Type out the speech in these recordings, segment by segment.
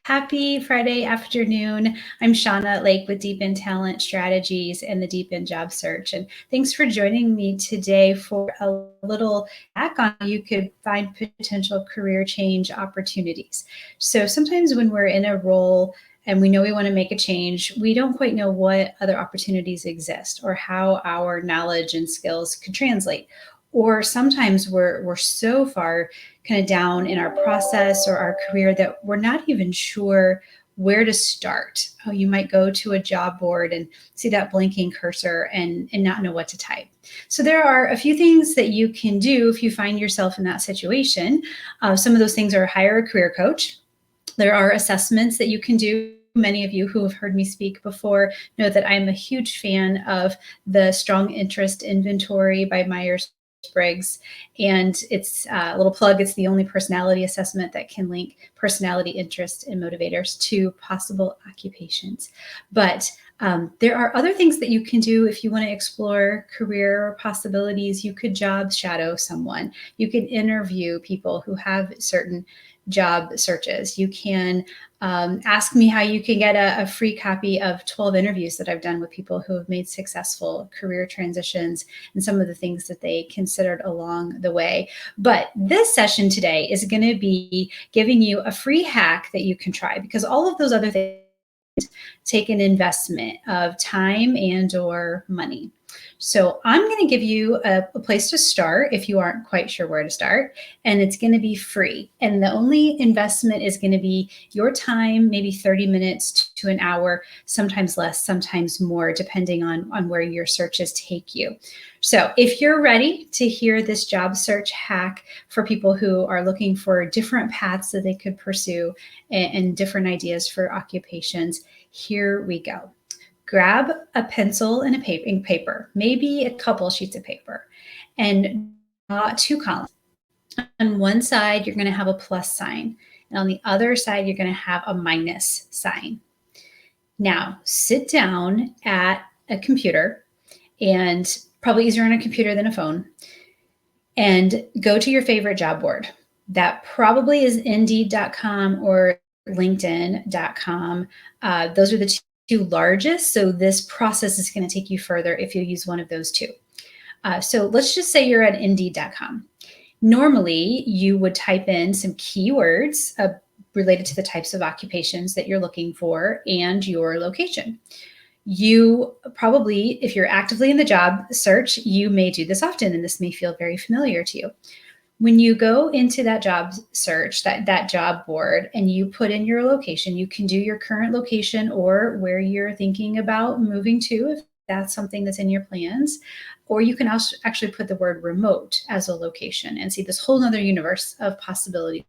Happy Friday afternoon. I'm Shauna Lake with Deep in Talent Strategies and the Deep in Job Search. And thanks for joining me today for a little hack on how you could find potential career change opportunities. So sometimes when we're in a role and we know we want to make a change, we don't quite know what other opportunities exist or how our knowledge and skills could translate. Or sometimes we're so far kind of down in our process or our career that we're not even sure where to start. Oh, you might go to a job board and see that blinking cursor and not know what to type. So there are a few things that you can do if you find yourself in that situation. Some of those things are hire a career coach. There are assessments that you can do. Many of you who have heard me speak before know that I'm a huge fan of the Strong Interest Inventory by Myers-Briggs, and it's a little plug. It's the only personality assessment that can link personality, interest, and motivators to possible occupations. But there are other things that you can do if you want to explore career possibilities. You could job shadow someone. You can interview people who have certain job searches. You can ask me how you can get a free copy of 12 interviews that I've done with people who have made successful career transitions and some of the things that they considered along the way. But this session today is going to be giving you a free hack that you can try, because all of those other things take an investment of time and or money. So I'm going to give you a place to start if you aren't quite sure where to start, and it's going to be free. And the only investment is going to be your time, maybe 30 minutes to an hour, sometimes less, sometimes more, depending on where your searches take you. So if you're ready to hear this job search hack for people who are looking for different paths that they could pursue and different ideas for occupations, here we go. Grab a pencil and a paper, maybe a couple sheets of paper, and draw two columns. On one side, you're going to have a plus sign, and on the other side, you're going to have a minus sign. Now, sit down at a computer, and probably easier on a computer than a phone, and go to your favorite job board. That probably is Indeed.com or LinkedIn.com. Those are the two largest. So this process is going to take you further if you use one of those two. So let's just say you're at Indeed.com. Normally, you would type in some keywords related to the types of occupations that you're looking for and your location. You probably, if you're actively in the job search, you may do this often, and this may feel very familiar to you. When you go into that job search, that job board, and you put in your location, you can do your current location or where you're thinking about moving to, if that's something that's in your plans, or you can also actually put the word remote as a location and see this whole other universe of possibilities,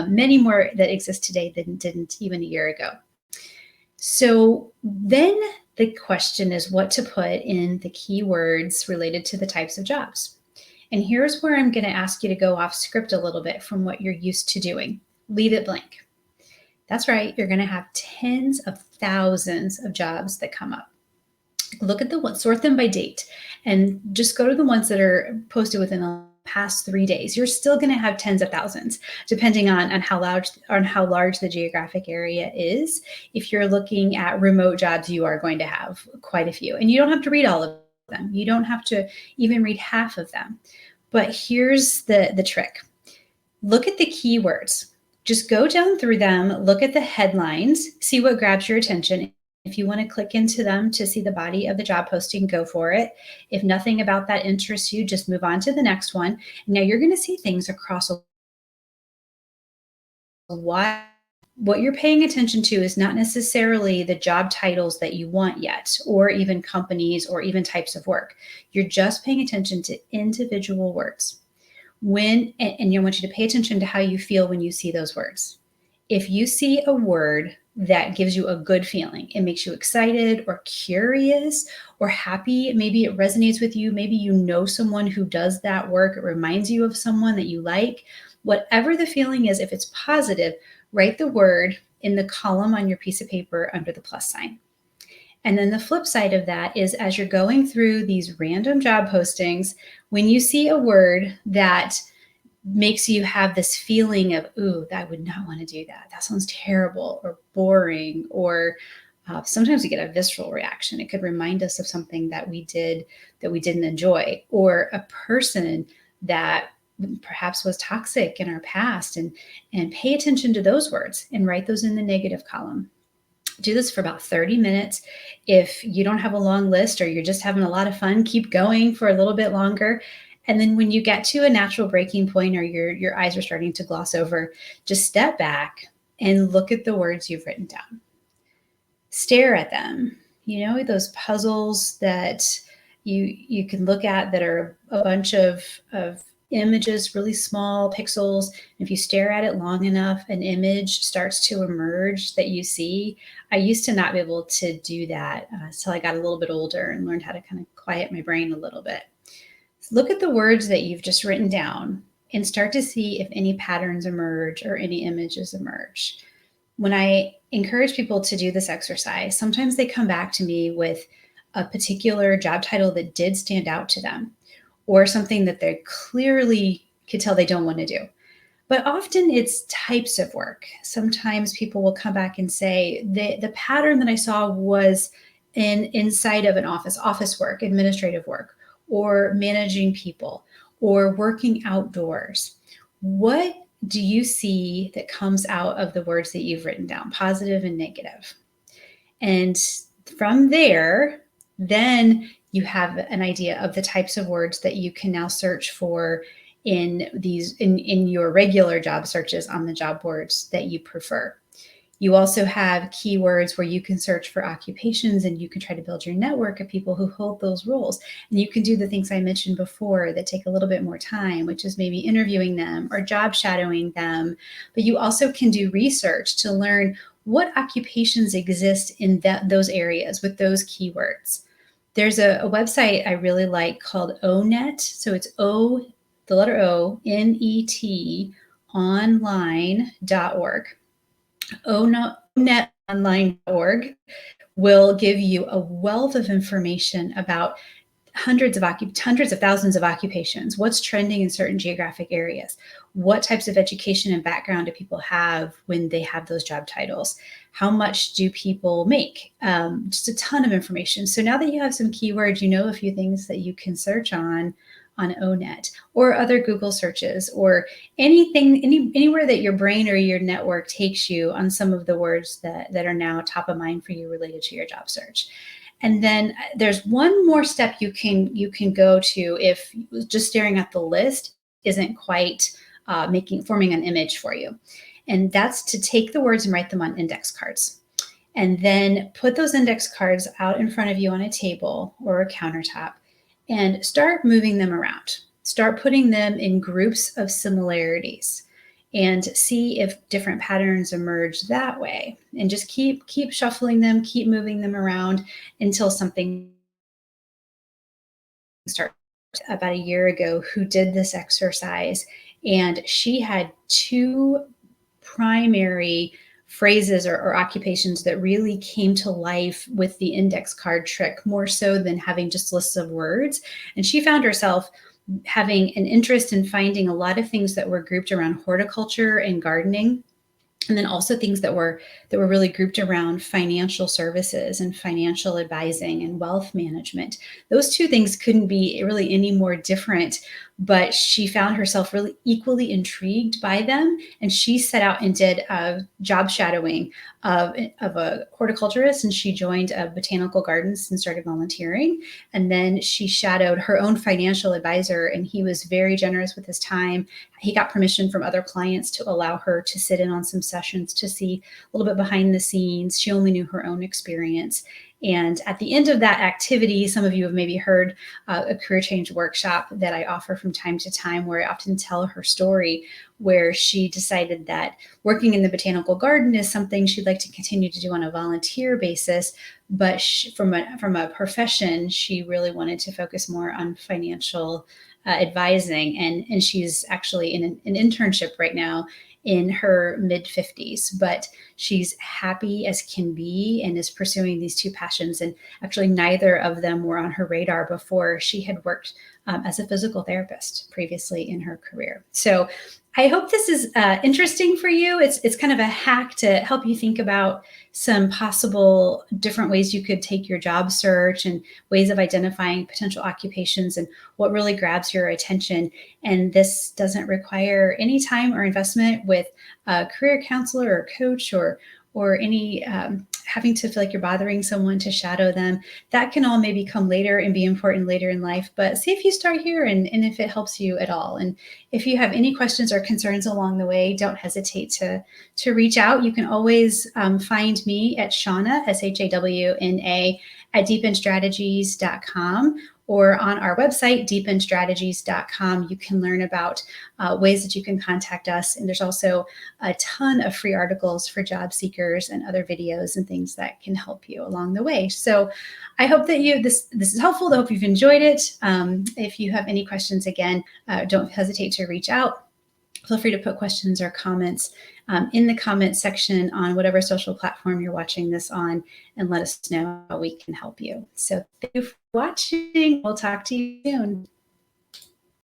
many more that exist today than didn't even a year ago. So then the question is what to put in the keywords related to the types of jobs. And here's where I'm going to ask you to go off script a little bit from what you're used to doing. Leave it blank. That's right. You're going to have tens of thousands of jobs that come up. Look at the ones, sort them by date, and just go to the ones that are posted within the past 3 days. You're still going to have tens of thousands, depending on how large the geographic area is. If you're looking at remote jobs, you are going to have quite a few, and you don't have to read all of them. You don't have to even read half of them. But here's the trick. Look at the keywords. Just go down through them, look at the headlines, see what grabs your attention. If you want to click into them to see the body of the job posting, go for it. If nothing about that interests you, just move on to the next one. Now you're going to see things across a wide. What you're paying attention to is not necessarily the job titles that you want yet, or even companies or even types of work. You're just paying attention to individual words. And I want you to pay attention to how you feel when you see those words. If you see a word that gives you a good feeling, it makes you excited or curious or happy, maybe it resonates with you, maybe you know someone who does that work, it reminds you of someone that you like, whatever the feeling is, if it's positive, write the word in the column on your piece of paper under the plus sign. And then the flip side of that is, as you're going through these random job postings, when you see a word that makes you have this feeling of, ooh, I would not want to do that. That sounds terrible or boring. Or sometimes we get a visceral reaction. It could remind us of something that we did that we didn't enjoy, or a person that perhaps was toxic in our past. And pay attention to those words and write those in the negative column. Do this for about 30 minutes. If you don't have a long list or you're just having a lot of fun, keep going for a little bit longer. And then when you get to a natural breaking point, or your eyes are starting to gloss over, just step back and look at the words you've written down. Stare at them. You know, those puzzles that you can look at that are a bunch of images, really small pixels. If you stare at it long enough, an image starts to emerge that you see. I used to not be able to do that until I got a little bit older and learned how to kind of quiet my brain a little bit. Look at the words that you've just written down and start to see if any patterns emerge or any images emerge. When I encourage people to do this exercise, sometimes they come back to me with a particular job title that did stand out to them, or something that they clearly could tell they don't want to do. But often it's types of work. Sometimes people will come back and say, the pattern that I saw was inside of an office work, administrative work, or managing people, or working outdoors. What do you see that comes out of the words that you've written down, positive and negative? And from there, then you have an idea of the types of words that you can now search for in your regular job searches on the job boards that you prefer. You also have keywords where you can search for occupations, and you can try to build your network of people who hold those roles. And you can do the things I mentioned before that take a little bit more time, which is maybe interviewing them or job shadowing them. But you also can do research to learn what occupations exist in those areas with those keywords. There's a website I really like called ONET. So it's the letter O, NET, online.org. onetonline.org will give you a wealth of information about hundreds of thousands of occupations. What's trending in certain geographic areas? What types of education and background do people have when they have those job titles? How much do people make? Just a ton of information. So now that you have some keywords, you know a few things that you can search on ONET, or other Google searches, or anywhere that your brain or your network takes you on some of the words that are now top of mind for you related to your job search. And then there's one more step you can go to if just staring at the list isn't quite forming an image for you. And that's to take the words and write them on index cards. And then put those index cards out in front of you on a table or a countertop, and start moving them around. Start putting them in groups of similarities and see if different patterns emerge that way. And just keep shuffling them, keep moving them around until something starts. About a year ago, who did this exercise, and she had two primary phrases or occupations that really came to life with the index card trick, more so than having just lists of words. And she found herself having an interest in finding a lot of things that were grouped around horticulture and gardening, and then also things that were really grouped around financial services and financial advising and wealth management. Those two things couldn't be really any more different, but she found herself really equally intrigued by them. And she set out and did a job shadowing of a horticulturist, and she joined a botanical gardens and started volunteering. And then she shadowed her own financial advisor, and he was very generous with his time. He got permission from other clients to allow her to sit in on some sessions to see a little bit behind the scenes. She only knew her own experience. And at the end of that activity, some of you have maybe heard a career change workshop that I offer from time to time, where I often tell her story, where she decided that working in the botanical garden is something she'd like to continue to do on a volunteer basis. But from a profession, she really wanted to focus more on financial advising. And she's actually in an internship right now in her mid 50s, but she's happy as can be and is pursuing these two passions. And actually, neither of them were on her radar before she had worked as a physical therapist previously in her career. So I hope this is interesting for you. It's kind of a hack to help you think about some possible different ways you could take your job search and ways of identifying potential occupations and what really grabs your attention. And this doesn't require any time or investment with a career counselor or coach or any having to feel like you're bothering someone to shadow them. That can all maybe come later and be important later in life. But see if you start here and if it helps you at all. And if you have any questions or concerns along the way, don't hesitate to reach out. You can always find me at Shawna, SHAWNA, at deepenstrategies.com, or on our website, deepenstrategies.com. You can learn about ways that you can contact us. And there's also a ton of free articles for job seekers and other videos and things that can help you along the way. So I hope that this is helpful. I hope you've enjoyed it. If you have any questions, again, don't hesitate to reach out. Feel free to put questions or comments in the comment section on whatever social platform you're watching this on, and let us know how we can help you. So thank you for watching. We'll talk to you soon.